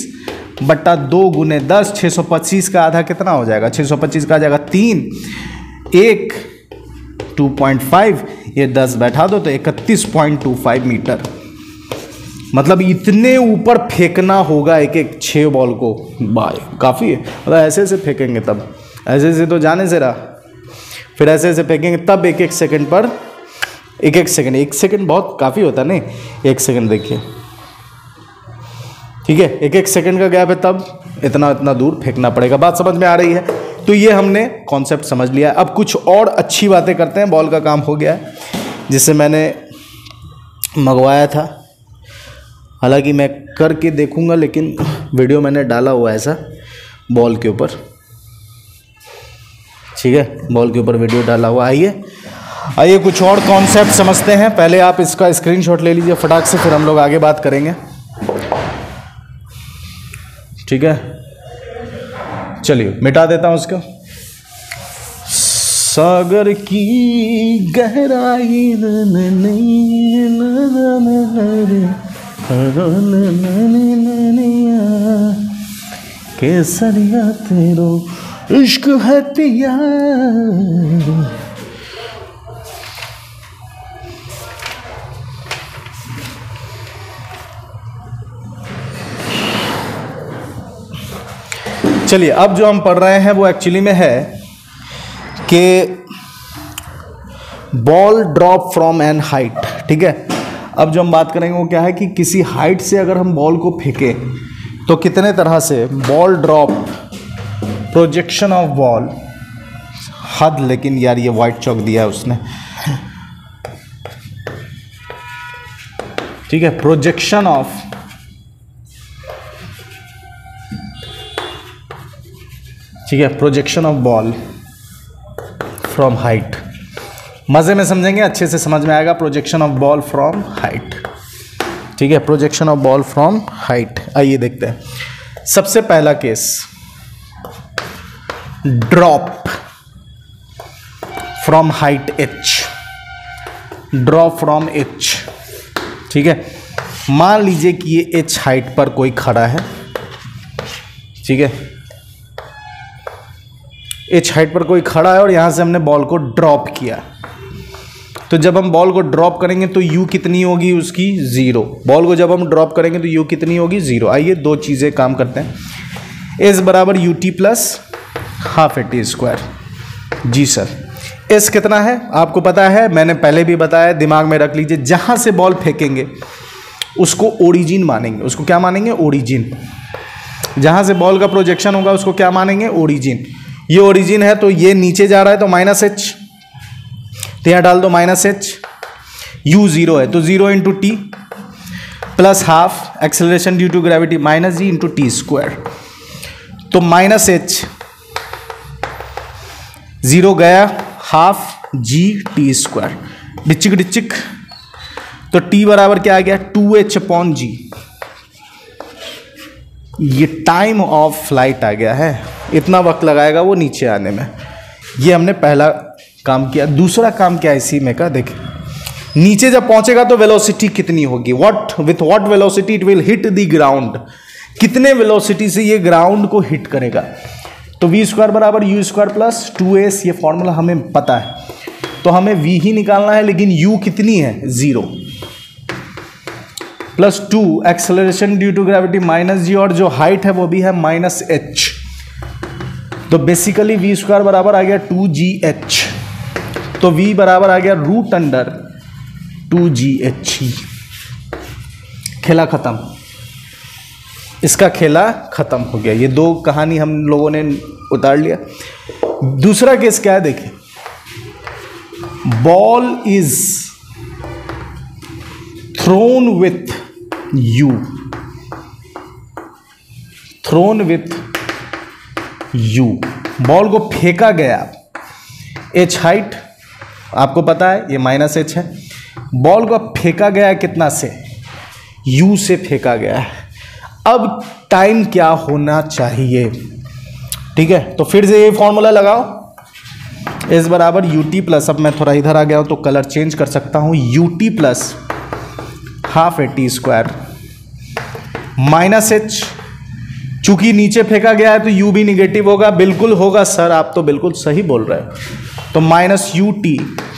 बट्टा 2 गुने 10। 625 का आधा कितना हो जाएगा? 625 का आ जाएगा 3, 1 2.5, ये 10 बैठा दो तो 31.25 मीटर। मतलब इतने ऊपर फेंकना होगा एक एक 6 बॉल को, बाय काफ़ी है। मतलब ऐसे ऐसे फेंकेंगे, तब ऐसे ऐसे तो जाने से रहा, फिर ऐसे ऐसे फेंकेंगे तब एक एक सेकंड पर, एक सेकंड बहुत काफ़ी होता है नहीं, 1 सेकंड देखिए, ठीक है, एक सेकंड का गैप है, तब इतना दूर फेंकना पड़ेगा। बात समझ में आ रही है? तो ये हमने कॉन्सेप्ट समझ लिया। अब कुछ और अच्छी बातें करते हैं। बॉल का काम हो गया है, जिससे मैंने मंगवाया था, हालांकि मैं करके देखूंगा, लेकिन वीडियो मैंने डाला हुआ है ऐसा बॉल के ऊपर, ठीक है, बॉल के ऊपर वीडियो डाला हुआ। आइए कुछ और कॉन्सेप्ट समझते हैं। पहले आप इसका स्क्रीनशॉट ले लीजिए फटाक से, फिर हम लोग आगे बात करेंगे, ठीक है। चलिए मिटा देता हूं उसको। सागर की गहराई केसरिया तेरो इश्क है पिया। चलिए अब जो हम पढ़ रहे हैं वो एक्चुअली में है कि ball drop from an height, ठीक है। अब जो हम बात करेंगे वो क्या है कि किसी हाइट से अगर हम बॉल को फेंकें तो कितने तरह से ball drop, projection of ball, हद, लेकिन यार ये वाइट चौक दिया है उसने, ठीक है, प्रोजेक्शन ऑफ, ठीक है, projection of ball from height. मजे में समझेंगे, अच्छे से समझ में आएगा। Projection of ball from height, ठीक है, projection of ball from height. आइए देखते हैं। सबसे पहला case, drop from height h, drop from h, ठीक है। मान लीजिए कि ये h हाइट पर कोई खड़ा है, ठीक है, h हाइट पर कोई खड़ा है और यहां से हमने बॉल को ड्रॉप किया। तो जब हम बॉल को ड्रॉप करेंगे तो u कितनी होगी उसकी, 0। बॉल को जब हम ड्रॉप करेंगे तो u कितनी होगी, 0। आइए दो चीज़ें काम करते हैं। s बराबर ut plus half a t square. जी सर, s कितना है आपको पता है, मैंने पहले भी बताया, दिमाग में रख लीजिए। जहाँ से बॉल फेंकेंगे उसको ओरिजिन मानेंगे। उसको क्या मानेंगे, ओरिजिन। जहाँ से बॉल का प्रोजेक्शन होगा उसको क्या मानेंगे, ओरिजिन। ये ओरिजिन है तो ये नीचे जा रहा है तो माइनस h, तो यहाँ डाल दो माइनस h। u 0 है तो 0 into t plus half, acceleration due to gravity minus g into t square. तो माइनस h, 0 गया, हाफ जी टी स्क्वायर, डिचिक डिचिक। तो t बराबर क्या आ गया, 2h अपॉन जी। ये टाइम ऑफ फ्लाइट आ गया है, इतना वक्त लगाएगा वो नीचे आने में। ये हमने पहला काम किया। दूसरा काम क्या है इसी में का, देखिए, नीचे जब पहुंचेगा तो वेलोसिटी कितनी होगी, with what velocity it will hit the ground, कितने वेलोसिटी से ये ग्राउंड को हिट करेगा। तो वी स्क्वायर बराबर यू स्क्वायर प्लस 2s, ये फॉर्मूला हमें पता है, तो हमें v ही निकालना है, लेकिन u कितनी है, 0 plus 2 acceleration due to gravity minus g, और जो हाइट है वो भी है माइनस h। तो बेसिकली वी स्क्वायर बराबर आ गया 2gh, तो v बराबर आ गया रूट अंडर 2gh। खेला खत्म, इसका खेला खत्म हो गया। ये दो कहानी हम लोगों ने उतार लिया। दूसरा केस क्या है, देखिए, ball is thrown with u, thrown with u, ball को फेंका गया, h हाइट आपको पता है ये माइनस h है, बॉल को फेंका गया है कितना से, u से फेंका गया है। अब टाइम क्या होना चाहिए, ठीक है, तो फिर से ये फॉर्मूला लगाओ, s बराबर ut प्लस, अब मैं थोड़ा इधर आ गया हूं तो कलर चेंज कर सकता हूं, ut plus half a t square minus h। चूंकि नीचे फेंका गया है तो u भी निगेटिव होगा, बिल्कुल होगा सर, आप तो बिल्कुल सही बोल रहे हो। तो minus ut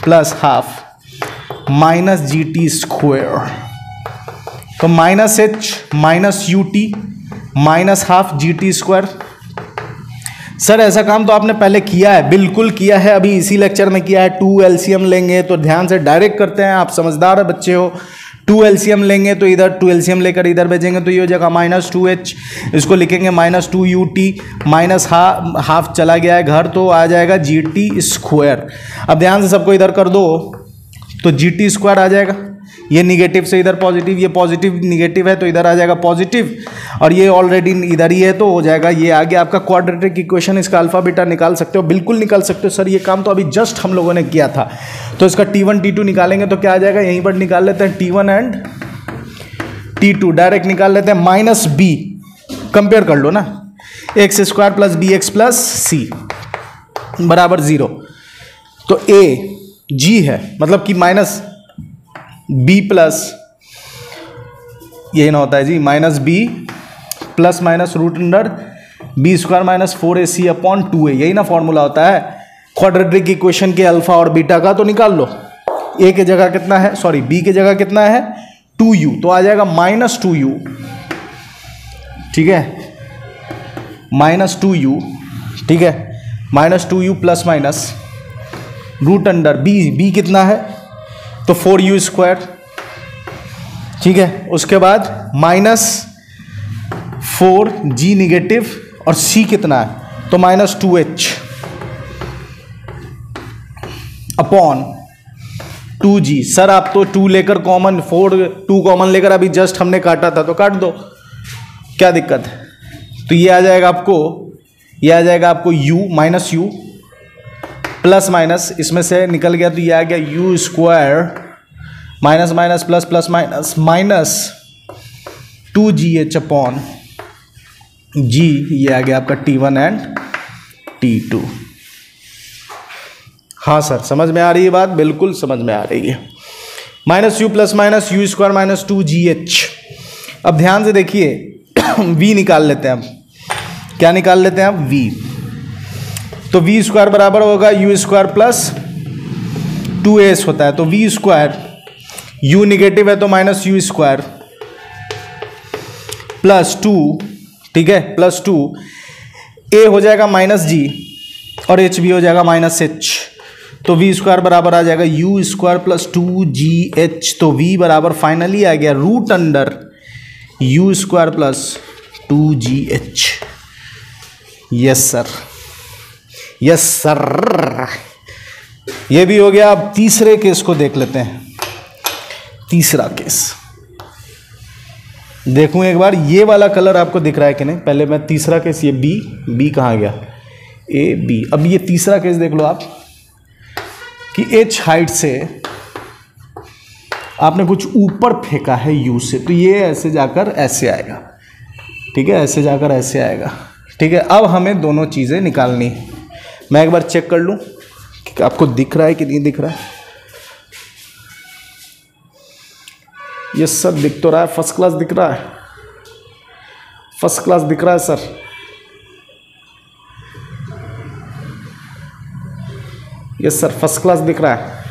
plus half minus g t square, तो minus h minus u t minus half g t square. Sir ऐसा काम तो आपने पहले किया है, बिल्कुल किया है, अभी इसी लेक्चर में किया है। 2 एलसीएम लेंगे तो ध्यान से डायरेक्ट करते हैं, आप समझदार बच्चे हो। 2 एलसीएम लेंगे तो इधर 2 एलसीएम लेकर इधर भेजेंगे तो ये हो जाएगा माइनस 2h, इसको लिखेंगे माइनस 2ut माइनस हाफ चला गया है घर तो आ जाएगा जी टी स्क्वायर। अब ध्यान से सबको इधर कर दो तो जी टी स्क्वायर आ जाएगा। ये निगेटिव से इधर पॉजिटिव, ये पॉजिटिव निगेटिव है तो इधर आ जाएगा पॉजिटिव, और ये ऑलरेडी इधर ही है तो हो जाएगा ये आ गया आपका क्वाड्रेटिक इक्वेशन। इसका अल्फा बीटा निकाल सकते हो, बिल्कुल निकाल सकते हो सर, ये काम तो अभी जस्ट हम लोगों ने किया था। तो इसका T1 T2 निकालेंगे तो क्या आ जाएगा, यहीं पर निकाल लेते हैं T1 एंड T2 डायरेक्ट निकाल लेते हैं। माइनस बी कंपेयर कर लो ना, x square plus b x plus c बराबर 0। तो ए जी है, मतलब कि माइनस बी प्लस, यही ना होता है जी, minus b plus minus root under b square minus 4ac upon 2a, यही ना फॉर्मूला होता है क्वाड्रेटिक इक्वेशन के अल्फा और बीटा का। तो निकाल लो, a की जगह कितना है, सॉरी b की जगह कितना है 2u, तो आ जाएगा माइनस 2u, ठीक है, माइनस 2u, ठीक है, minus 2u plus minus root under b कितना है तो 4u स्क्वायर, ठीक है, उसके बाद माइनस 4g निगेटिव और c कितना है तो minus 2h upon 2g। Sir आप तो 2 लेकर कॉमन 2 कॉमन लेकर अभी जस्ट हमने काटा था तो काट दो, क्या दिक्कत है। तो ये आ जाएगा आपको, ये आ जाएगा आपको u minus you plus minus, इसमें से निकल गया तो ये आ गया you square minus minus plus plus minus minus 2gh upon g, ये आ गया आपका T1 एंड T2। हाँ सर समझ में आ रही है बात, बिल्कुल समझ में आ रही है। Minus you plus minus you square minus 2gh। अब ध्यान से देखिए v निकाल लेते हैं, अब क्या निकाल लेते हैं अब v, तो v स्क्वायर बराबर होगा यू स्क्वायर प्लस 2as होता है, तो v स्क्वायर, u निगेटिव है तो माइनस यू स्क्वायर प्लस 2, ठीक है, प्लस 2, a हो जाएगा माइनस g और h भी हो जाएगा माइनस h, तो v स्क्वायर बराबर आ जाएगा u स्क्वायर प्लस 2gh। तो v बराबर फाइनली आ गया root under u square plus 2gh। Yes sir, yes sir, ये भी हो गया। अब तीसरे केस को देख लेते हैं। तीसरा केस देखूं एक बार, ये वाला कलर आपको दिख रहा है कि नहीं, पहले मैं तीसरा केस, ये बी कहाँ गया, ए बी। अब ये तीसरा केस देख लो आप कि h हाइट से आपने कुछ ऊपर फेंका है u से, तो ये ऐसे जाकर ऐसे आएगा, ठीक है, ऐसे जाकर ऐसे आएगा, ठीक है। अब हमें दोनों चीज़ें निकालनी है। मैं एक बार चेक कर लूँ कि आपको दिख रहा है कि नहीं दिख रहा है। ये सर दिख तो रहा है, फर्स्ट क्लास दिख रहा है, फर्स्ट क्लास दिख रहा है सर। ये सर फर्स्ट क्लास दिख रहा है,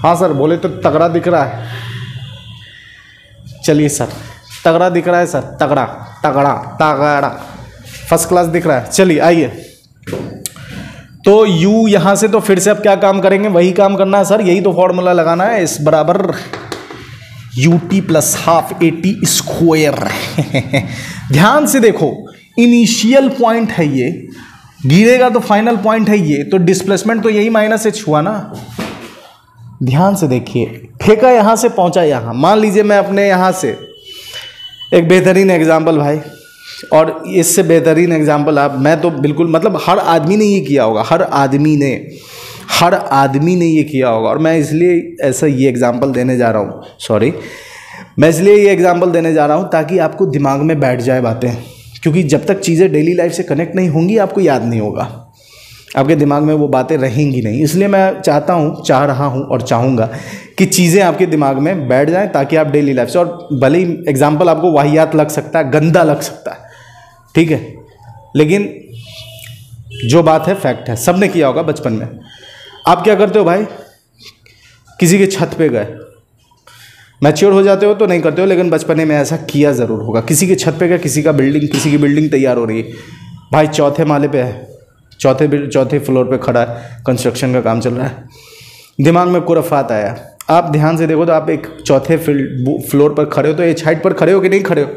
हाँ सर बोले तो तगड़ा दिख रहा है। चलिए सर, तगड़ा दिख रहा है सर, तगड़ा तगड़ा तगड़ा फर्स्ट क्लास दिख रहा है। चलिए आइए, तो u यहाँ से तो फिर से अब क्या काम करेंगे, वही काम करना है सर, यही तो फॉर्मूला लगाना है, इस बराबर ut plus half at square. ध्यान से देखो, इनिशियल पॉइंट है ये, गिरेगा तो फाइनल पॉइंट है ये, तो डिस्प्लेसमेंट तो यही माइनस h हुआ ना। ध्यान से देखिए, फेंका यहाँ से पहुँचा यहाँ। मान लीजिए मैं अपने यहाँ से एक बेहतरीन एग्जाम्पल भाई, और इससे बेहतरीन एग्जाम्पल आप, मैं तो बिल्कुल मतलब हर आदमी ने ये किया होगा, हर आदमी ने ये किया होगा, और मैं इसलिए ऐसा ये एग्जाम्पल देने जा रहा हूँ, सॉरी, मैं इसलिए ये एग्जाम्पल देने जा रहा हूँ ताकि आपको दिमाग में बैठ जाए बातें, क्योंकि जब तक चीज़ें डेली लाइफ से कनेक्ट नहीं होंगी आपको याद नहीं होगा, आपके दिमाग में वो बातें रहेंगी नहीं। इसलिए मैं चाह रहा हूँ और चाहूँगा कि चीज़ें आपके दिमाग में बैठ जाएं ताकि आप डेली लाइफ से, और भले ही एग्जाम्पल आपको वाहियात लग सकता है, गंदा लग सकता है, ठीक है, लेकिन जो बात है फैक्ट है, सबने किया होगा बचपन में। आप क्या करते हो भाई, किसी के छत पे गए, मैच्योर हो जाते हो तो नहीं करते हो, लेकिन बचपने में ऐसा किया ज़रूर होगा। किसी की छत पे क्या, किसी की बिल्डिंग तैयार हो रही है, भाई चौथे माले पे है, चौथे फ्लोर पे खड़ा है, कंस्ट्रक्शन का काम चल रहा है, दिमाग में कुरफात आया। आप ध्यान से देखो तो आप एक चौथे फ्लोर पर खड़े हो, तो एच हाइट पर खड़े हो कि नहीं खड़े हो?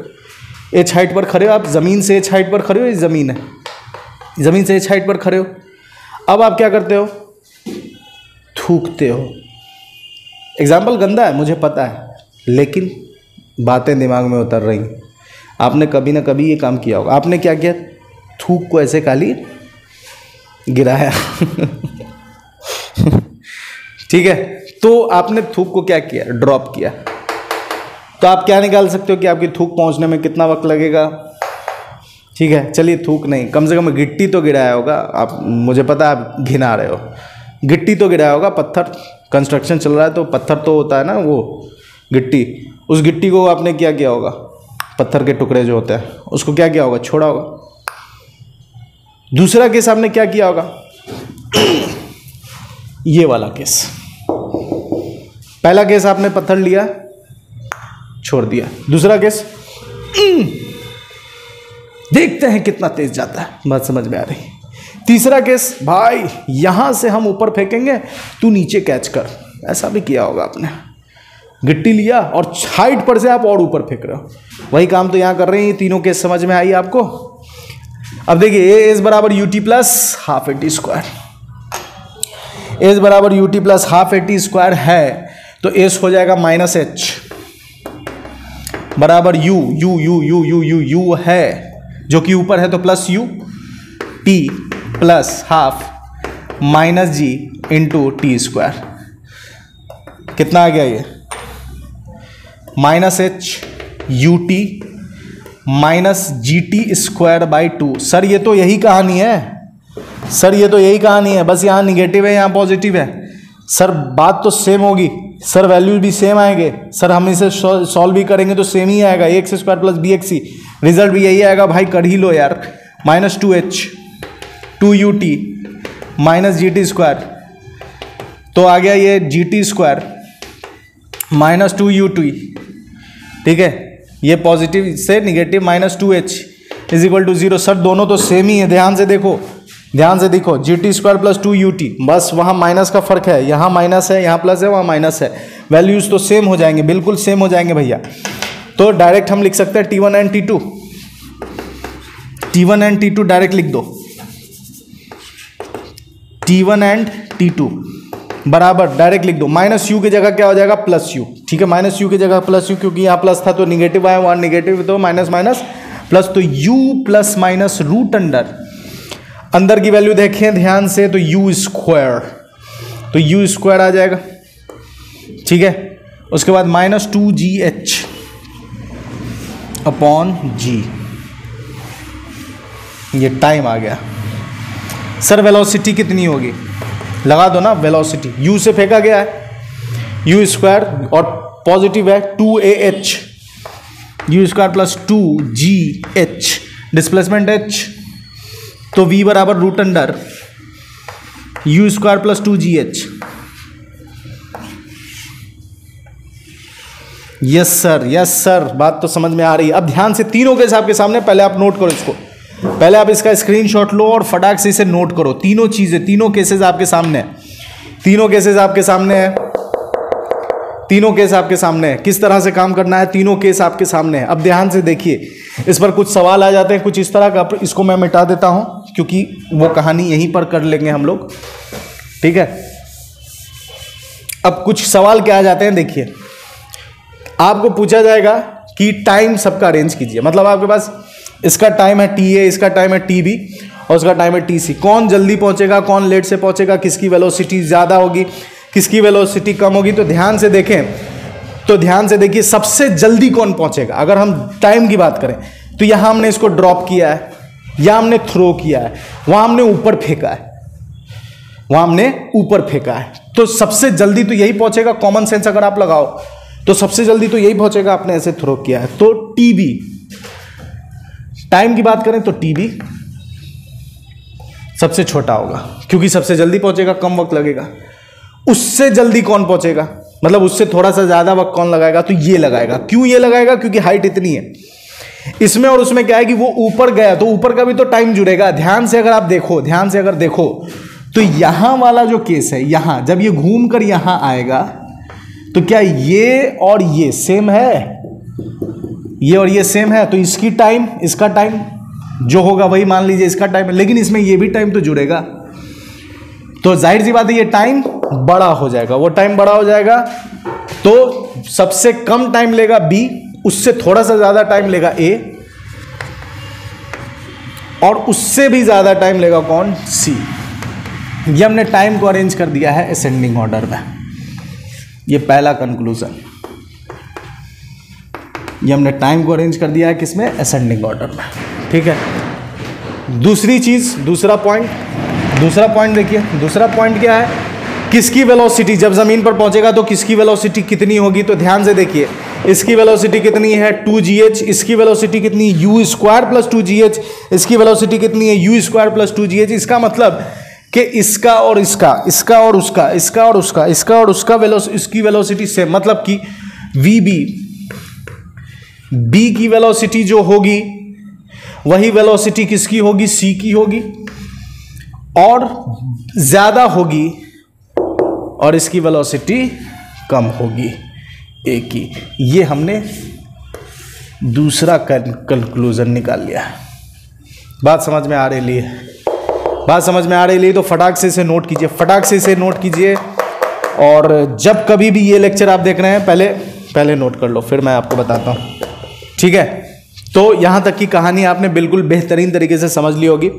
एच हाइट पर खड़े हो आप, ज़मीन से एच हाइट पर खड़े हो, ये ज़मीन है, ज़मीन से एच हाइट पर खड़े हो। अब आप क्या करते हो? थूकते हो। एग्जाम्पल गंदा है मुझे पता है, लेकिन बातें दिमाग में उतर रही। आपने कभी ना कभी ये काम किया होगा। आपने क्या किया? थूक को ऐसे खाली गिराया ठीक है, तो आपने थूक को क्या किया? ड्रॉप किया। तो आप क्या निकाल सकते हो कि आपकी थूक पहुंचने में कितना वक्त लगेगा? ठीक है, चलिए थूक नहीं, कम से कम गिट्टी तो गिराया होगा आप, मुझे पता है आप घिना रहे हो, गिट्टी तो गिराया होगा, पत्थर, कंस्ट्रक्शन चल रहा है तो पत्थर तो होता है ना, वो गिट्टी, उस गिट्टी को आपने क्या किया होगा? पत्थर के टुकड़े जो होते हैं उसको क्या किया होगा? छोड़ा होगा। दूसरा केस आपने क्या किया होगा? ये वाला केस। पहला केस आपने पत्थर लिया, छोड़ दिया। दूसरा केस देखते हैं कितना तेज जाता है, बात समझ में आ रही। तीसरा केस, भाई यहां से हम ऊपर फेंकेंगे, तू नीचे कैच कर, ऐसा भी किया होगा आपने। गिट्टी लिया और हाइट पर से आप और ऊपर फेंक रहे हो, वही काम तो यहां कर रहे हैं। ये तीनों केस समझ में आई आपको? अब देखिए, ए इज बराबर u t plus half a t square, एज बराबर u t plus half a t square है, तो एस हो जाएगा माइनस एच बराबर u, u u u u u u है जो कि ऊपर है, तो plus u t plus half minus g into t square. कितना आ गया ये? Minus h u t minus g t square by 2। Sir ये तो यही कहानी है, सर ये तो यही कहानी है, बस यहाँ निगेटिव है यहाँ पॉजिटिव है। सर बात तो सेम होगी, सर वैल्यूज भी सेम आएंगे, सर हम इसे सॉल्व भी करेंगे तो सेम ही आएगा, x square plus b x c, result भी यही आएगा भाई, कर ही लो यार। Minus 2h 2ut minus g t square, तो आ गया ये जी टी स्क्वायर माइनस 2ut, ठीक है, ये पॉजिटिव से negative minus 2h is equal to 0। Sir दोनों तो सेम ही है, ध्यान से देखो, ध्यान से देखो, जी टी स्क्वायर प्लस 2ut, बस वहाँ माइनस का फर्क है, यहाँ माइनस है, यहाँ प्लस है, वहाँ माइनस है, वैल्यूज तो सेम हो जाएंगे, बिल्कुल सेम हो जाएंगे भैया। तो डायरेक्ट हम लिख सकते हैं T1 and T2, T1 and T2 direct लिख दो, T1 एंड T2 बराबर डायरेक्ट लिख दो, माइनस यू की जगह क्या हो जाएगा? प्लस यू, ठीक है, माइनस यू की जगह प्लस यू, क्योंकि यहाँ प्लस था तो निगेटिव आया, वहाँ निगेटिव तो माइनस माइनस प्लस, तो यू प्लस माइनस रूट अंदर की वैल्यू देखें ध्यान से, तो यू स्क्वायर, तो यू स्क्वायर आ जाएगा, ठीक है। उसके बाद माइनस 2gh अपॉन जी, ये टाइम आ गया। सर वेलोसिटी कितनी होगी? लगा दो ना वेलोसिटी, u से फेंका गया है, यू स्क्वायर और पॉजिटिव है 2ah, u square plus 2gh, displacement h, तो v बराबर root under u square plus 2gh। Yes sir, yes sir, बात तो समझ में आ रही है। अब ध्यान से तीनों केस आपके सामने, पहले आप नोट करो इसको, पहले आप इसका स्क्रीनशॉट लो और फटाक से इसे नोट करो। तीनों चीजें, तीनों केसेस आपके सामने हैं, तीनों केसेस आपके सामने हैं, तीनों केस आपके सामने है, किस तरह से काम करना है, तीनों केस आपके सामने है। अब ध्यान से देखिए, इस पर कुछ सवाल आ जाते हैं कुछ इस तरह का, इसको मैं मिटा देता हूं क्योंकि वो कहानी यहीं पर कर लेंगे हम लोग, ठीक है। अब कुछ सवाल क्या आ जाते हैं, देखिए आपको पूछा जाएगा कि टाइम सबका अरेंज कीजिए, मतलब आपके पास इसका टाइम है TA, इसका टाइम है TB और उसका टाइम है TC, कौन जल्दी पहुंचेगा, कौन लेट से पहुंचेगा, किसकी वेलोसिटी ज़्यादा होगी, किसकी वेलोसिटी कम होगी। तो ध्यान से देखें, तो ध्यान से देखिए, सबसे जल्दी कौन पहुंचेगा। अगर हम टाइम की बात करें तो यहाँ हमने इसको ड्रॉप किया है, यहाँ हमने थ्रो किया है, वहाँ हमने ऊपर फेंका है, वहाँ हमने ऊपर फेंका है, तो सबसे जल्दी तो यही पहुंचेगा। कॉमन सेंस अगर आप लगाओ तो सबसे जल्दी तो यही पहुंचेगा, आपने ऐसे थ्रो किया है। तो TB, टाइम की बात करें तो TB सबसे छोटा होगा क्योंकि सबसे जल्दी पहुंचेगा, कम वक्त लगेगा। उससे जल्दी कौन पहुंचेगा? मतलब उससे थोड़ा सा ज़्यादा वक्त कौन लगाएगा, तो ये लगाएगा। क्यों ये लगाएगा, क्योंकि हाइट इतनी है। इसमें और उसमें क्या है कि वो ऊपर गया तो ऊपर का भी तो टाइम जुड़ेगा। ध्यान से अगर आप देखो, ध्यान से अगर देखो तो यहाँ वाला जो केस है, यहाँ जब ये घूम कर यहाँ आएगा तो क्या ये और ये सेम है, ये और ये सेम है, तो इसकी टाइम इसका टाइम जो होगा वही मान लीजिए इसका टाइम है, लेकिन इसमें ये भी टाइम तो जुड़ेगा, तो जाहिर सी बात है ये टाइम बड़ा हो जाएगा। वो टाइम बड़ा हो जाएगा तो सबसे कम टाइम लेगा बी, उससे थोड़ा सा ज्यादा टाइम लेगा ए, और उससे भी ज्यादा टाइम लेगा कौन, सी। ये हमने टाइम को अरेंज कर दिया है असेंडिंग ऑर्डर में। ये पहला कंक्लूजन, ये हमने टाइम को अरेंज कर दिया है किसमें, असेंडिंग ऑर्डर में। ठीक है, दूसरी चीज, दूसरा पॉइंट देखिए। दूसरा पॉइंट क्या है, किसकी वेलोसिटी जब जमीन पर पहुंचेगा तो किसकी वेलोसिटी कितनी होगी। तो ध्यान से देखिए, इसकी वेलोसिटी कितनी है 2gh, इसकी वेलोसिटी कितनी u स्क्वायर प्लस 2gh, इसकी वेलोसिटी कितनी है u स्क्वायर प्लस 2gh। इसका मतलब कि इसका और इसका, इसका और उसका, इसका और उसका, इसका और उसका इसकी वेलोसिटी सेम, मतलब कि vb, b की वेलोसिटी जो होगी वही वेलोसिटी किसकी होगी, c की होगी, और ज्यादा होगी, और इसकी वेलोसिटी कम होगी ए की। ये हमने दूसरा कंक्लूजन निकाल लिया। बात समझ में आ रही है, बात समझ में आ रही है तो फटाक से इसे नोट कीजिए, फटाक से इसे नोट कीजिए। और जब कभी भी ये लेक्चर आप देख रहे हैं पहले नोट कर लो, फिर मैं आपको बताता हूँ। ठीक है, तो यहाँ तक की कहानी आपने बिल्कुल बेहतरीन तरीके से समझ ली होगी,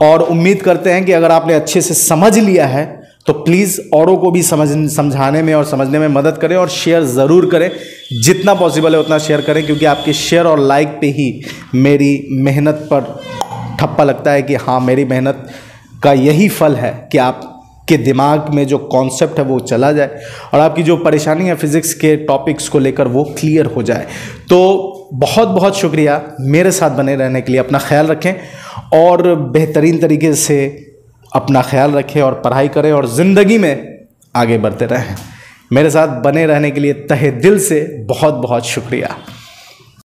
और उम्मीद करते हैं कि अगर आपने अच्छे से समझ लिया है तो प्लीज़ औरों को भी समझाने में और समझने में मदद करें, और शेयर ज़रूर करें, जितना पॉसिबल है उतना शेयर करें, क्योंकि आपके शेयर और लाइक पे ही मेरी मेहनत पर ठप्पा लगता है कि हाँ, मेरी मेहनत का यही फल है कि आपके दिमाग में जो कॉन्सेप्ट है वो चला जाए, और आपकी जो परेशानी है फिज़िक्स के टॉपिक्स को लेकर वो क्लियर हो जाए। तो बहुत बहुत शुक्रिया मेरे साथ बने रहने के लिए। अपना ख्याल रखें और बेहतरीन तरीके से अपना ख्याल रखें और पढ़ाई करें और ज़िंदगी में आगे बढ़ते रहें। मेरे साथ बने रहने के लिए तहे दिल से बहुत बहुत शुक्रिया।